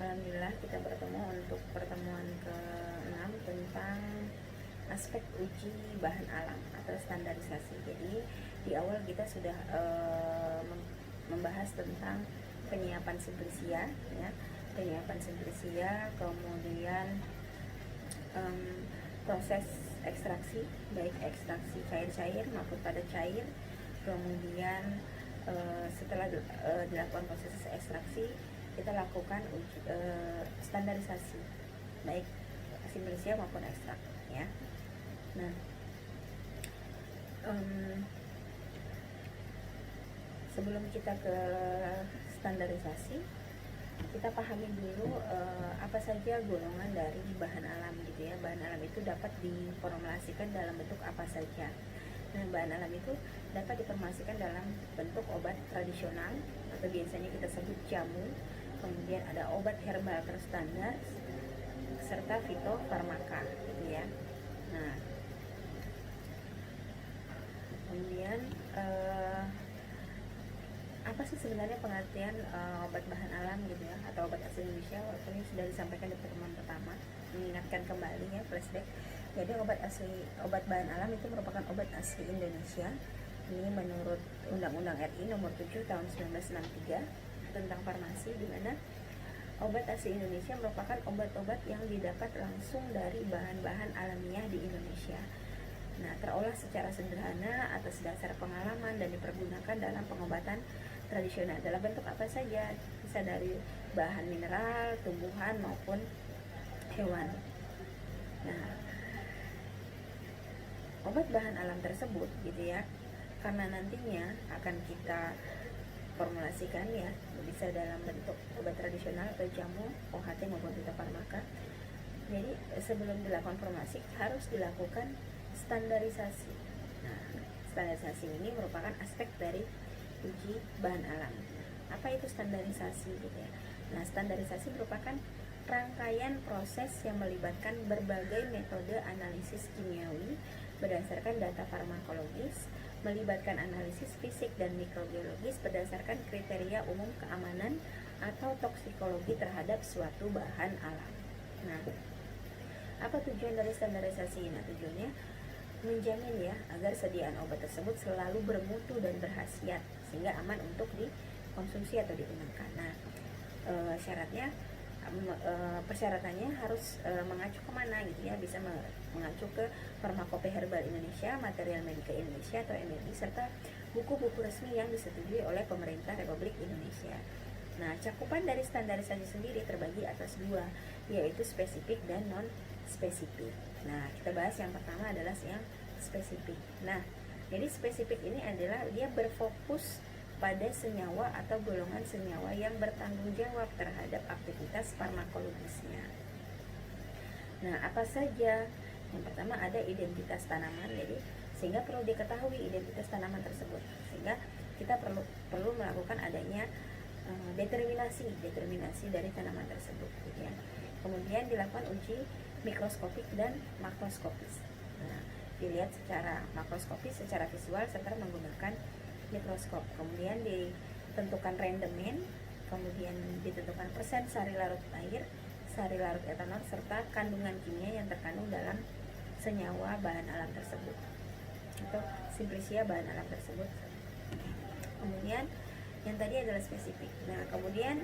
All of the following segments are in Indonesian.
Alhamdulillah kita bertemu untuk pertemuan ke-6 tentang aspek uji bahan alam atau standarisasi. Jadi di awal kita sudah membahas tentang penyiapan simplisia, ya, penyiapan simplisia, kemudian proses ekstraksi, baik ekstraksi cair-cair maupun pada cair, kemudian setelah dilakukan proses ekstraksi kita lakukan standarisasi baik simplisia maupun ekstrak, ya. Nah, sebelum kita ke standarisasi, kita pahami dulu apa saja golongan dari bahan alam, gitu ya. Bahan alam itu dapat diformulasikan dalam bentuk apa saja. Nah, bahan alam itu dapat diformulasikan dalam bentuk obat tradisional atau biasanya kita sebut jamu, kemudian ada obat herbal terstandar, serta fitofarmaka, gitu ya. Nah, kemudian apa sih sebenarnya pengertian obat bahan alam, gitu ya, atau obat asli Indonesia? Walaupun ini sudah disampaikan di pertemuan pertama, mengingatkan kembali, ya, flashback. Jadi obat bahan alam itu merupakan obat asli Indonesia. Ini menurut Undang-Undang RI nomor 7 tahun 1963 tentang farmasi, di mana obat asli Indonesia merupakan obat-obat yang didapat langsung dari bahan-bahan alamiah di Indonesia. Nah, terolah secara sederhana atas dasar pengalaman dan dipergunakan dalam pengobatan tradisional dalam bentuk apa saja, bisa dari bahan mineral, tumbuhan maupun hewan. Nah, obat bahan alam tersebut, gitu ya, karena nantinya akan kita formulasikan, ya, bisa dalam bentuk obat tradisional atau jamu, OHT maupun fitofarmaka. Jadi sebelum dilakukan formulasi harus dilakukan standarisasi. Nah, standarisasi ini merupakan aspek dari uji bahan alam. Apa itu standarisasi, gitu ya? Nah, standarisasi merupakan rangkaian proses yang melibatkan berbagai metode analisis kimiawi berdasarkan data farmakologis, melibatkan analisis fisik dan mikrobiologis berdasarkan kriteria umum keamanan atau toksikologi terhadap suatu bahan alam. Nah, apa tujuan dari standarisasi? Nah, tujuannya menjamin, ya, agar sediaan obat tersebut selalu bermutu dan berkhasiat sehingga aman untuk dikonsumsi atau digunakan. Nah, persyaratannya harus mengacu kemana, gitu ya, bisa mengacu ke Farmakope Herbal Indonesia, Material Medika Indonesia atau MMI, serta buku-buku resmi yang disetujui oleh pemerintah Republik Indonesia. Nah, cakupan dari standarisasi sendiri terbagi atas dua, yaitu spesifik dan non spesifik. Nah, kita bahas yang pertama adalah yang spesifik. Nah, jadi spesifik ini adalah dia berfokus pada senyawa atau golongan senyawa yang bertanggung jawab terhadap aktivitas farmakologisnya. Nah, apa saja? Yang pertama ada identitas tanaman, jadi sehingga perlu diketahui identitas tanaman tersebut, sehingga kita perlu melakukan adanya determinasi dari tanaman tersebut, gitu ya. Kemudian dilakukan uji mikroskopik dan makroskopis. Nah, dilihat secara makroskopis, secara visual, serta menggunakan mikroskop. Kemudian ditentukan rendemen, kemudian ditentukan persen sari larut air, sari larut etanol, serta kandungan kimia yang terkandung dalam senyawa bahan alam tersebut atau simplisia bahan alam tersebut. Kemudian yang tadi adalah spesifik. Nah, kemudian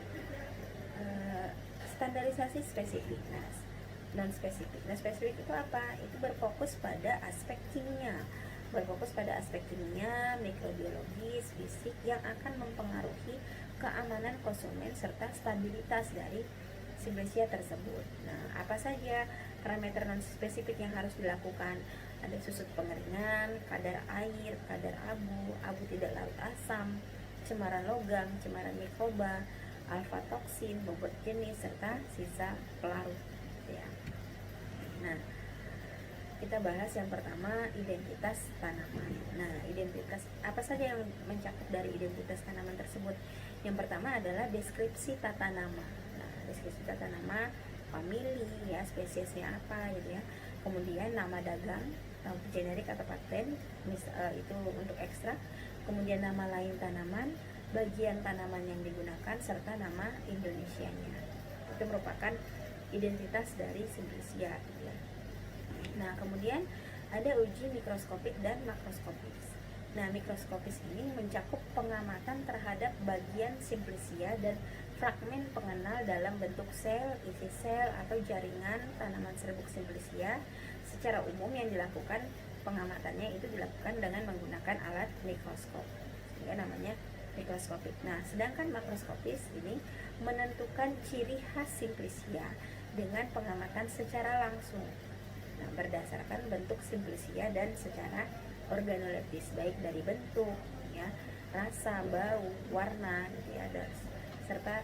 standarisasi spesifik. Nah, non spesifik. Nah, spesifik itu apa? Itu berfokus pada aspek kimia, mikrobiologis, fisik yang akan mempengaruhi keamanan konsumen serta stabilitas dari simplisia tersebut. Nah, apa saja parameter non spesifik yang harus dilakukan? Ada susut pengeringan, kadar air, kadar abu tidak larut asam, cemaran logam, cemaran mikroba, alfa toksin, bobot jenis, serta sisa pelarut, ya. Nah, kita bahas yang pertama, identitas tanaman. Nah, identitas apa saja yang mencakup dari identitas tanaman tersebut? Yang pertama adalah deskripsi tata nama. Nah, deskripsi tata nama, famili, ya, spesiesnya apa, gitu ya. Kemudian nama dagang, generik atau paten, itu untuk ekstrak. Kemudian nama lain tanaman, bagian tanaman yang digunakan, serta nama Indonesianya. Itu merupakan identitas dari Simplicia gitu ya. Nah, kemudian ada uji mikroskopik dan makroskopis. Nah, mikroskopis ini mencakup pengamatan terhadap bagian Simplicia dan fragmen pengenal dalam bentuk sel, isi sel, atau jaringan tanaman serbuk Simplicia. Secara umum yang dilakukan pengamatannya itu dilakukan dengan menggunakan alat mikroskop, sehingga namanya mikroskopik. Nah, sedangkan makroskopis ini menentukan ciri khas Simplicia dengan pengamatan secara langsung. Nah, berdasarkan bentuk Simplicia dan secara organoleptis, baik dari bentuk, ya, rasa, bau, warna, gitu ya, serta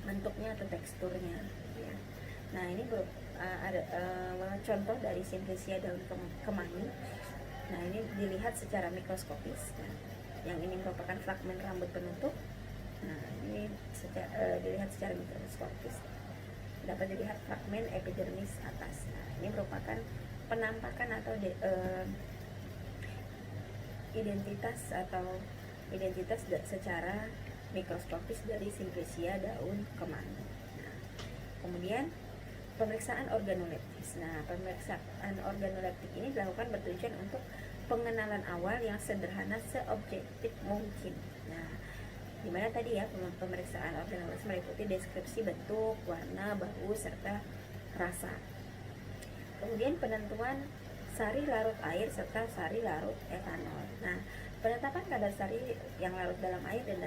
bentuknya atau teksturnya, gitu ya. Nah, ini ada contoh dari Simplicia daun kemangi. Nah, ini dilihat secara mikroskopis. Nah, yang ini merupakan fragmen rambut penutup. Nah, ini dilihat secara mikroskopis, dapat dilihat fragmen epidermis atas. Nah, ini merupakan penampakan atau identitas secara mikroskopis dari Simplicia daun kemangi. Nah, kemudian pemeriksaan organoleptis. Nah, pemeriksaan organoleptik ini dilakukan bertujuan untuk pengenalan awal yang sederhana seobjektif mungkin. Nah, dimana tadi ya pemeriksaan organoleptis meliputi deskripsi bentuk, warna, bau, serta rasa. Kemudian penentuan sari larut air serta sari larut etanol. Nah, penetapan kadar sari yang larut dalam air dan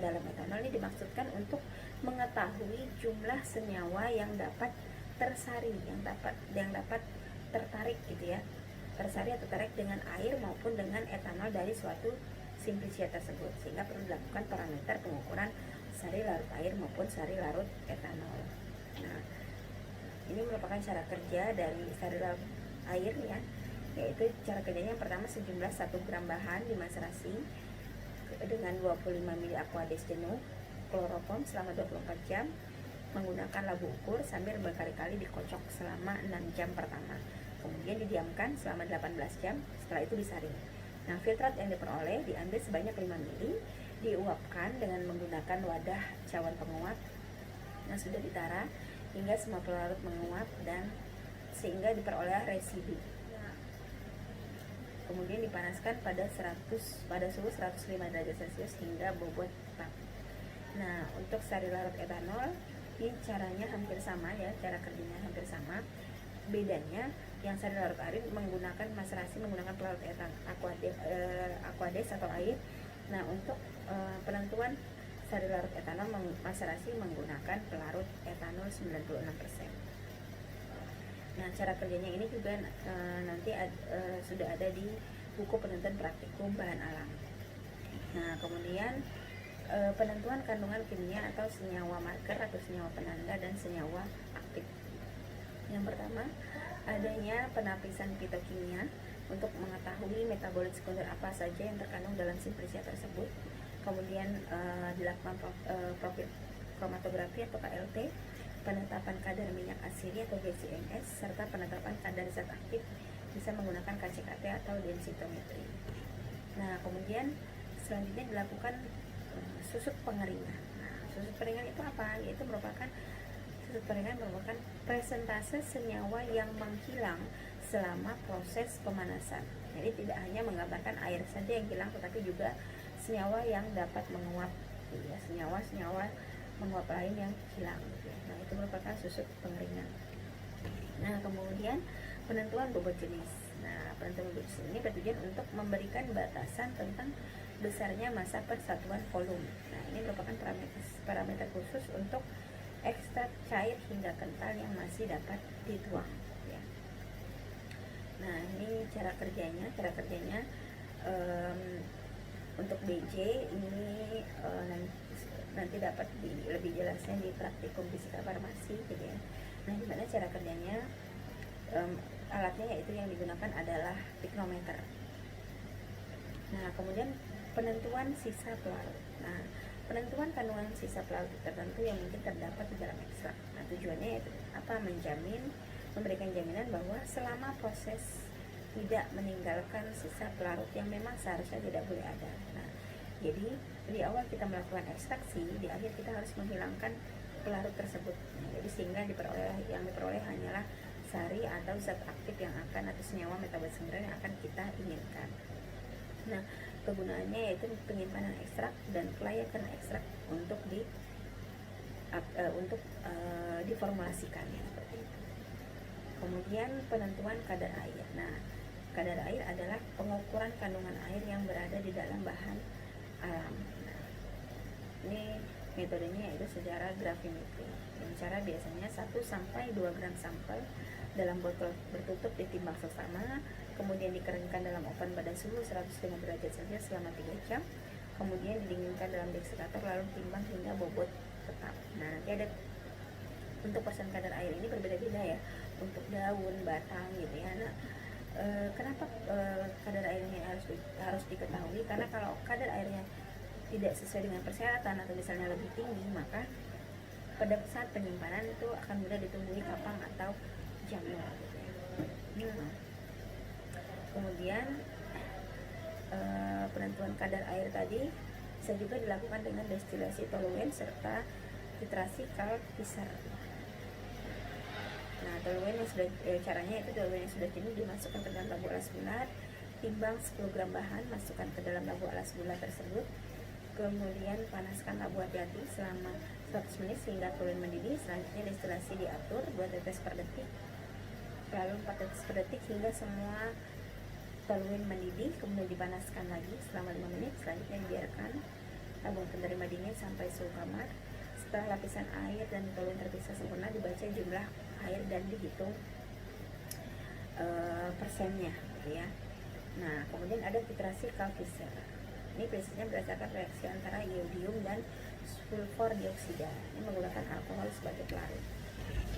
dalam etanol ini dimaksudkan untuk mengetahui jumlah senyawa yang dapat tersari, yang dapat tertarik gitu ya, tersari atau tertarik dengan air maupun dengan etanol dari suatu Simplicia tersebut, sehingga perlu dilakukan parameter pengukuran sari larut air maupun sari larut etanol. Nah, ini merupakan cara kerja dari sari larut air ya, yaitu cara kerjanya yang pertama sejumlah 1 gram bahan dimaserasi dengan 25 ml aquades jenuh kloroform selama 24 jam menggunakan labu ukur sambil berkali-kali dikocok selama 6 jam pertama. Kemudian didiamkan selama 18 jam, setelah itu disaring. Nah, filtrat yang diperoleh diambil sebanyak 5 ml, diuapkan dengan menggunakan wadah cawan penguap yang sudah ditara hingga semua pelarut menguap dan sehingga diperoleh residu. Kemudian dipanaskan pada suhu 105 derajat Celcius hingga bobot tetap. Nah, untuk sari larut etanol ini caranya hampir sama ya, cara kerjanya hampir sama. Bedanya yang sari larut air menggunakan maserasi menggunakan pelarut aquades atau air. Nah, untuk penentuan sari larut etanol maserasi menggunakan pelarut etanol 96%. Nah, cara kerjanya ini juga nanti sudah ada di buku penentuan praktikum bahan alam. Nah, kemudian penentuan kandungan kimia atau senyawa marker atau senyawa penanda dan senyawa aktif. Yang pertama, adanya penapisan fitokimia untuk mengetahui metabolit sekunder apa saja yang terkandung dalam Simplicia tersebut. Kemudian dilakukan profil kromatografi atau KLT, penetapan kadar minyak asiri atau GCMS, serta penetapan kadar zat aktif bisa menggunakan KCKT atau densitometri. Nah, kemudian selanjutnya dilakukan susut pengeringan. Nah, susut pengeringan itu apa? Yaitu susut pengeringan merupakan presentase senyawa yang menghilang selama proses pemanasan. Jadi tidak hanya menggambarkan air saja yang hilang, tetapi juga senyawa yang dapat menguap, ya, senyawa menguap lain yang hilang. Nah, itu merupakan susut pengeringan. Nah, kemudian penentuan bobot jenis. Nah, penentuan bobot jenis ini bertujuan untuk memberikan batasan tentang besarnya massa per satuan volume. Nah, ini merupakan parameter khusus untuk ekstrak cair hingga kental yang masih dapat dituang. Ya. Nah, ini cara kerjanya. Untuk BJ ini nanti dapat lebih jelasnya di praktikum fisika farmasi gitu ya. Nah, gimana cara kerjanya? Alatnya yaitu yang digunakan adalah piknometer. Nah, kemudian penentuan sisa pelarut. Nah, penentuan kandungan sisa pelarut tertentu yang mungkin terdapat di dalam ekstrak. Nah, tujuannya yaitu apa? Memberikan jaminan bahwa selama proses tidak meninggalkan sisa pelarut yang memang seharusnya tidak boleh ada. Nah, jadi di awal kita melakukan ekstraksi, di akhir kita harus menghilangkan pelarut tersebut. Jadi sehingga yang diperoleh hanyalah sari atau zat aktif yang akan, atau senyawa metabolisme yang akan kita inginkan. Nah, kegunaannya yaitu penyimpanan ekstrak dan kelayakan ekstrak untuk diformulasikannya seperti itu. Kemudian penentuan kadar air. Nah, kadar air adalah pengukuran kandungan air yang berada di dalam bahan alam. Nah, ini metodenya yaitu secara gravimetri. Dengan cara biasanya 1-2 gram sampel dalam botol bertutup ditimbang seksama, kemudian dikeringkan dalam oven pada suhu 105 derajat Celcius selama 3 jam, kemudian didinginkan dalam deksikator lalu timbang hingga bobot tetap. Nah, nanti ada untuk persen kadar air ini berbeda-beda ya, untuk daun, batang gitu ya. Nah, kenapa kadar airnya harus diketahui? Karena kalau kadar airnya tidak sesuai dengan persyaratan atau misalnya lebih tinggi, maka pada saat penyimpanan itu akan mudah ditumbuhi kapang atau jamur gitu ya. Kemudian penentuan kadar air tadi bisa juga dilakukan dengan destilasi toluen serta titrasi kalpisar. Nah, toluen yang sudah caranya itu toluen yang sudah jenuh dimasukkan ke dalam labu alas bulat, timbang 10 gram bahan, masukkan ke dalam labu alas bulat tersebut, kemudian panaskan labu hati-hati selama 100 menit sehingga toluen mendidih. Selanjutnya destilasi diatur 2 tetes per detik, lalu 4 tetes per detik hingga semua toluen mendidih, kemudian dipanaskan lagi selama 5 menit. Selanjutnya dibiarkan tabung penerima dingin sampai suhu kamar. Setelah lapisan air dan toluen terpisah sempurna, dibaca jumlah air dan dihitung persennya gitu ya. Nah, kemudian ada titrasi kalpisar. Ini prinsipnya berdasarkan reaksi antara iodium dan sulfur dioksida. Ini menggunakan alkohol sebagai pelarut.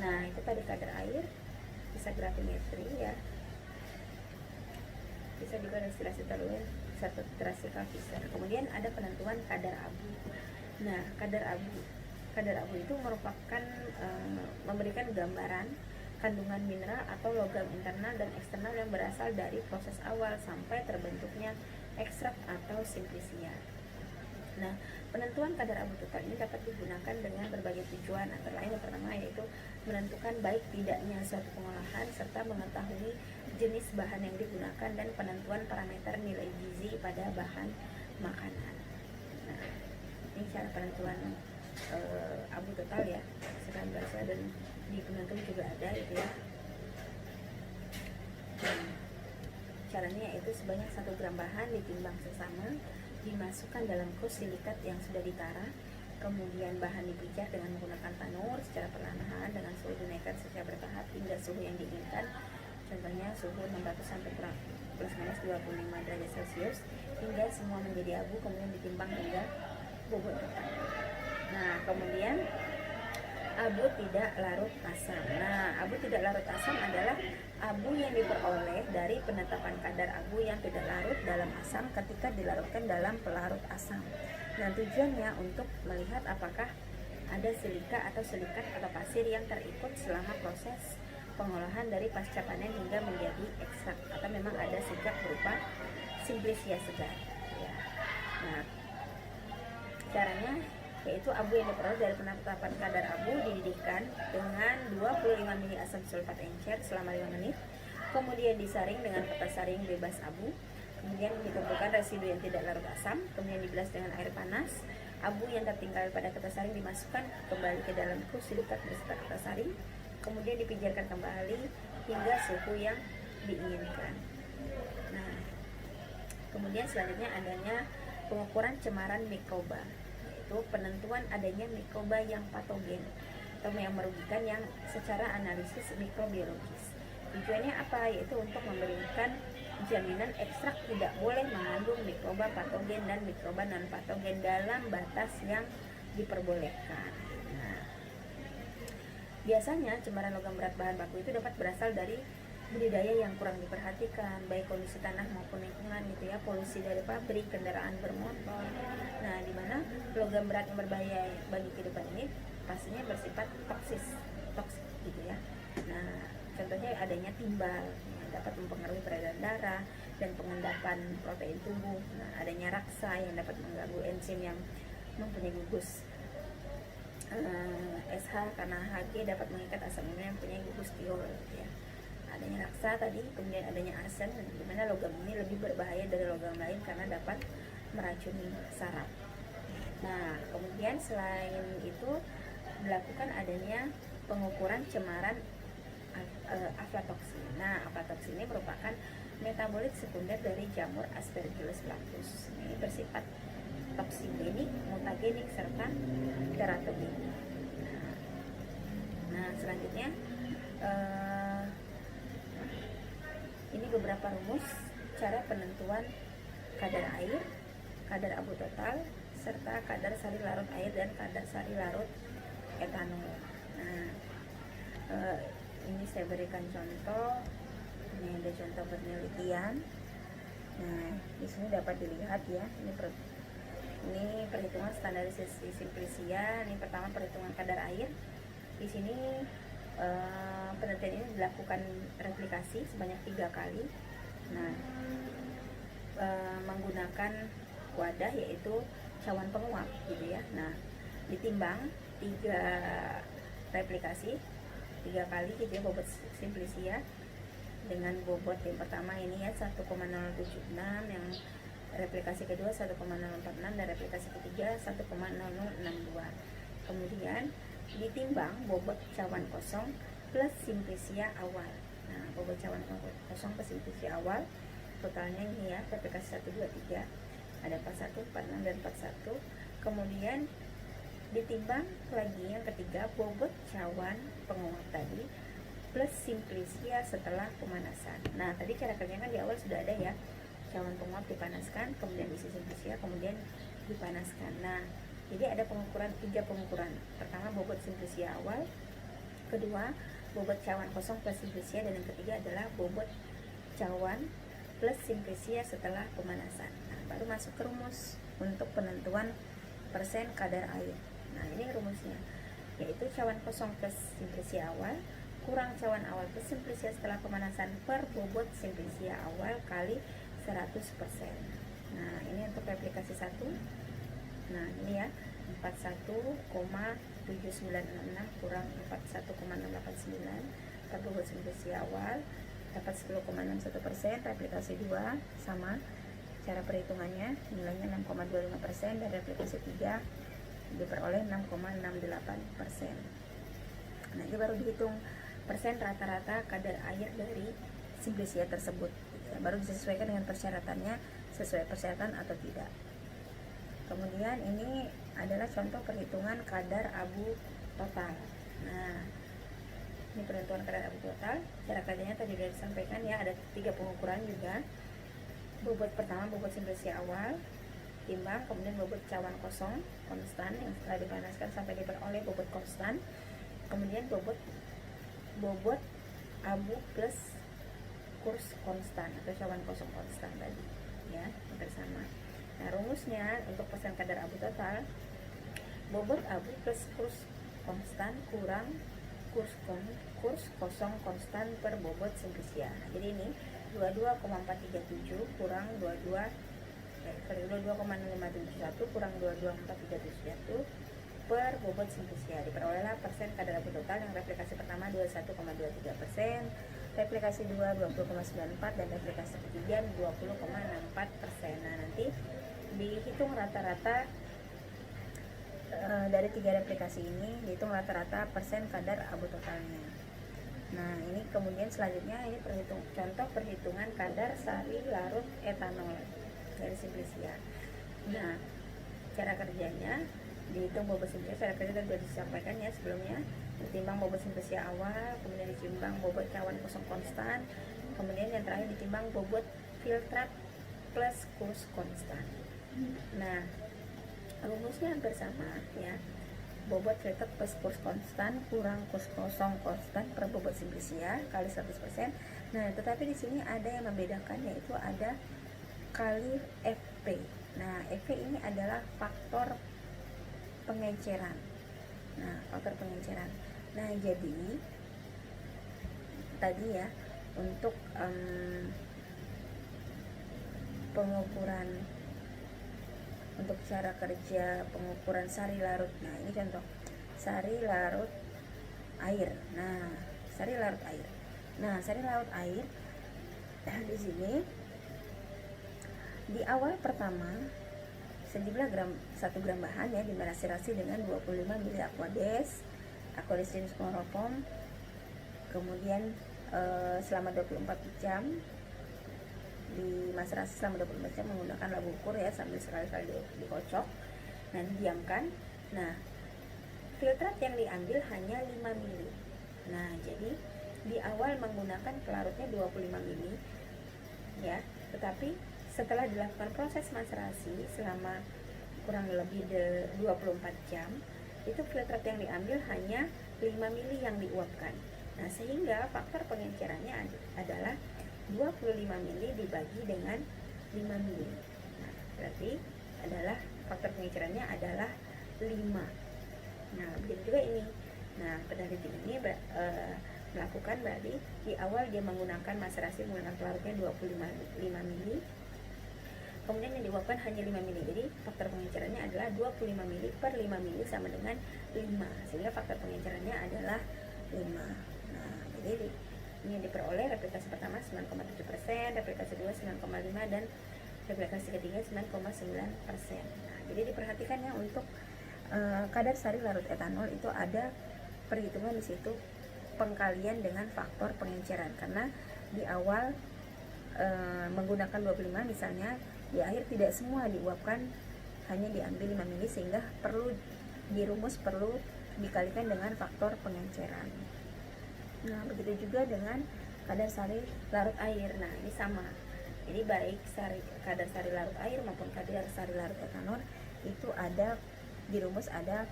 Nah, itu tadi kadar air, bisa gravimetri ya, bisa juga destilasi toluen serta titrasi kalpisar. Kemudian ada penentuan kadar abu. Nah, kadar abu itu merupakan memberikan gambaran kandungan mineral atau logam internal dan eksternal yang berasal dari proses awal sampai terbentuknya ekstrak atau simplisia. Nah, penentuan kadar abu total ini dapat digunakan dengan berbagai tujuan, antara lain yang pertama yaitu menentukan baik tidaknya suatu pengolahan serta mengetahui jenis bahan yang digunakan dan penentuan parameter nilai gizi pada bahan makanan. Nah, ini cara penentuan abu total ya, sekarang bahasa dan di penuntut juga ada gitu ya. Caranya yaitu sebanyak 1 gram bahan ditimbang sesama, dimasukkan dalam kus silikat yang sudah ditara, kemudian bahan dipijat dengan menggunakan tanur secara perlahan dengan suhu dinaikkan secara bertahap hingga suhu yang diinginkan, contohnya suhu 600 sampai plus minus 25 derajat Celcius, hingga semua menjadi abu, kemudian ditimbang hingga bobot tetap. Nah, kemudian abu tidak larut asam. Nah, abu tidak larut asam adalah abu yang diperoleh dari penetapan kadar abu yang tidak larut dalam asam ketika dilarutkan dalam pelarut asam. Nah, tujuannya untuk melihat apakah ada silika atau silikat atau pasir yang terikut selama proses pengolahan dari pasca panen hingga menjadi ekstrak, atau memang ada sikap berupa simplisia segar. Ya. Nah, caranya yaitu abu yang diperoleh dari penetapan kadar abu dididihkan dengan 25 ml asam sulfat encer selama 5 menit, kemudian disaring dengan kertas saring bebas abu, kemudian dikumpulkan residu yang tidak larut asam, kemudian dibilas dengan air panas. Abu yang tertinggal pada kertas saring dimasukkan kembali ke dalam kus silikat beserta kertas saring, kemudian dipijarkan kembali hingga suhu yang diinginkan. Nah, kemudian selanjutnya adanya pengukuran cemaran mikroba, yaitu penentuan adanya mikroba yang patogen atau yang merugikan yang secara analisis mikrobiologis. Tujuannya apa? Yaitu untuk memberikan jaminan ekstrak tidak boleh mengandung mikroba patogen dan mikroba non patogen dalam batas yang diperbolehkan. Nah, biasanya cemaran logam berat bahan baku itu dapat berasal dari budidaya yang kurang diperhatikan, baik kondisi tanah maupun lingkungan gitu ya, polusi dari pabrik, kendaraan bermotor. Nah, di mana logam berat yang berbahaya bagi kehidupan ini pastinya bersifat toksik gitu ya. Nah, contohnya adanya timbal yang dapat mempengaruhi peredaran darah dan pengendapan protein tubuh. Nah, adanya raksa yang dapat mengganggu enzim yang mempunyai gugus SH karena Hg dapat mengikat asam amino yang punya gugus tiol ya. Adanya raksa tadi, kemudian adanya arsen, di mana logam ini lebih berbahaya dari logam lain karena dapat meracuni saraf. Nah, kemudian selain itu dilakukan adanya pengukuran cemaran aflatoksin. Nah, aflatoksin ini merupakan metabolit sekunder dari jamur Aspergillus flavus. Ini bersifat toksigenik, mutagenik, serta teratogenik. Nah, selanjutnya ini beberapa rumus cara penentuan kadar air, kadar abu total, serta kadar sari larut air dan kadar sari larut etanol. Nah, ini saya berikan contoh. Ini ada contoh penelitian. Nah, di sini dapat dilihat ya. Ini perhitungan standarisasi simplisia. Ini pertama perhitungan kadar air. Di sini penelitian ini dilakukan replikasi sebanyak 3 kali. Nah, menggunakan wadah yaitu cawan penguap gitu ya. Nah, ditimbang 3 replikasi 3 kali gitu ya, bobot simplisia dengan bobot yang pertama ini ya 1,076, yang replikasi kedua 1,046 dan replikasi ketiga 1,0062. Kemudian ditimbang bobot cawan kosong plus simplisia awal. Nah, bobot cawan kosong plus simplisia awal totalnya ini ya, replikasi 1, 2, 3 ada 41, 46 dan 41. Kemudian ditimbang lagi yang ketiga bobot cawan penguap tadi plus simplisia setelah pemanasan. Nah, tadi cara kerjanya kan di awal sudah ada ya, cawan penguap dipanaskan, kemudian isi simplisia, kemudian dipanaskan. Nah, jadi ada pengukuran 3 pengukuran. Pertama bobot simplisia awal, kedua bobot cawan kosong plus simplisia, dan yang ketiga adalah bobot cawan plus simplisia setelah pemanasan. Nah, baru masuk ke rumus untuk penentuan persen kadar air. Nah, ini rumusnya, yaitu cawan kosong plus simplisia awal kurang cawan awal plus simplisia setelah pemanasan per bobot simplisia awal kali 100%. Nah, ini untuk replikasi 1. Nah, ini ya 41,7966 kurang 41,689 per bobot simplisia awal dapat 10,61%. Replikasi 2 sama cara perhitungannya, nilainya 6,25%, dan replikasi 3 diperoleh 6,68%. Nah, ini baru dihitung persen rata-rata kadar air dari simplisia tersebut. Baru disesuaikan dengan persyaratannya, sesuai persyaratan atau tidak. Kemudian ini adalah contoh perhitungan kadar abu total. Nah, ini perhitungan kadar abu total. Cara kerjanya tadi sudah disampaikan ya, ada 3 pengukuran juga. Bobot pertama bobot simplisia awal, timbang, kemudian bobot cawan kosong konstan yang setelah dipanaskan sampai diperoleh bobot konstan, kemudian bobot abu plus kurs konstan atau cawan kosong konstan tadi ya, bersama. Nah, rumusnya untuk persen kadar abu total, bobot abu plus kurs konstan kurang kurs kosong konstan per bobot simplisia. Nah, jadi ini 22,437 kurang 22,0571 kurang 22,437 per bobot simplisia, diperolehlah persen kadar abu total yang replikasi pertama 21,23%, replikasi 2 20,94, dan replikasi ketiga 20,64%. Nah, nanti dihitung rata-rata dari 3 replikasi ini, dihitung rata-rata persen kadar abu totalnya. Nah, ini kemudian selanjutnya ini contoh perhitungan kadar sari larut etanol dari simplisia. Nah, cara kerjanya dihitung bobot simplisia. Cara kerja sudah disampaikan ya sebelumnya. Ditimbang bobot simplisia awal, kemudian ditimbang bobot cawan kosong konstan, kemudian yang terakhir ditimbang bobot filtrat plus kurs konstan. Nah, rumusnya hampir sama ya. Bobot filtrat plus kurs konstan kurang kurs kosong konstan per bobot simplisia kali 100%. Nah, tetapi di sini ada yang membedakan, yaitu ada kali Fp. Nah, Fp ini adalah faktor pengenceran. Nah, faktor pengenceran. Nah, jadi tadi ya untuk pengukuran, untuk cara kerja pengukuran sari larut. Nah, ini contoh sari larut air. Nah, sari larut air. Nah, sari larut air di sini di awal pertama sejumlah 1 gram bahan ya dimaserasi dengan 25 ml aquades jenis chloroform, kemudian selama 24 jam dimaserasi selama 24 jam menggunakan labu ukur ya, sambil sekali-kali dikocok. Nah, didiamkan. Nah, filtrat yang diambil hanya 5 ml. Nah, jadi di awal menggunakan pelarutnya 25 ml ya, tetapi setelah dilakukan proses maserasi selama kurang lebih 24 jam, itu filtrat yang diambil hanya 5 ml yang diuapkan. Nah, sehingga faktor pengencerannya adalah 25 ml dibagi dengan 5 ml. Nah, berarti adalah faktor pengencerannya adalah 5. Nah, begitu juga ini. Nah, peneliti ini melakukan berarti di awal dia menggunakan maserasi menggunakan pelarutnya 25 ml, kemudian yang diuapkan hanya 5 ml. Jadi faktor pengencerannya adalah 25 ml per 5 ml sama dengan 5, sehingga faktor pengencerannya adalah 5. Nah, jadi ini diperoleh replikasi pertama 9,7%, replikasi kedua 9,5%, dan replikasi ketiga 9,9%. Nah, jadi diperhatikan ya untuk kadar sari larut etanol itu ada perhitungan di situ pengkalian dengan faktor pengenceran, karena di awal menggunakan 25 misalnya, di akhir tidak semua diuapkan, hanya diambil 5 ml, sehingga perlu dirumus, perlu dikalikan dengan faktor pengenceran. Nah, begitu juga dengan kadar sari larut air. Nah, ini sama. Jadi baik kadar sari larut air maupun kadar sari larut etanol itu ada dirumus, ada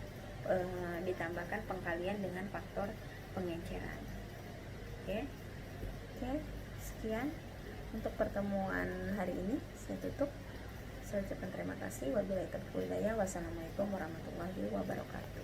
ditambahkan pengkalian dengan faktor pengenceran. Oke, sekian untuk pertemuan hari ini. Saya tutup. Saya ucapkan terima kasih. Wabillahi taufiq wal hidayah. Wassalamualaikum warahmatullahi wabarakatuh.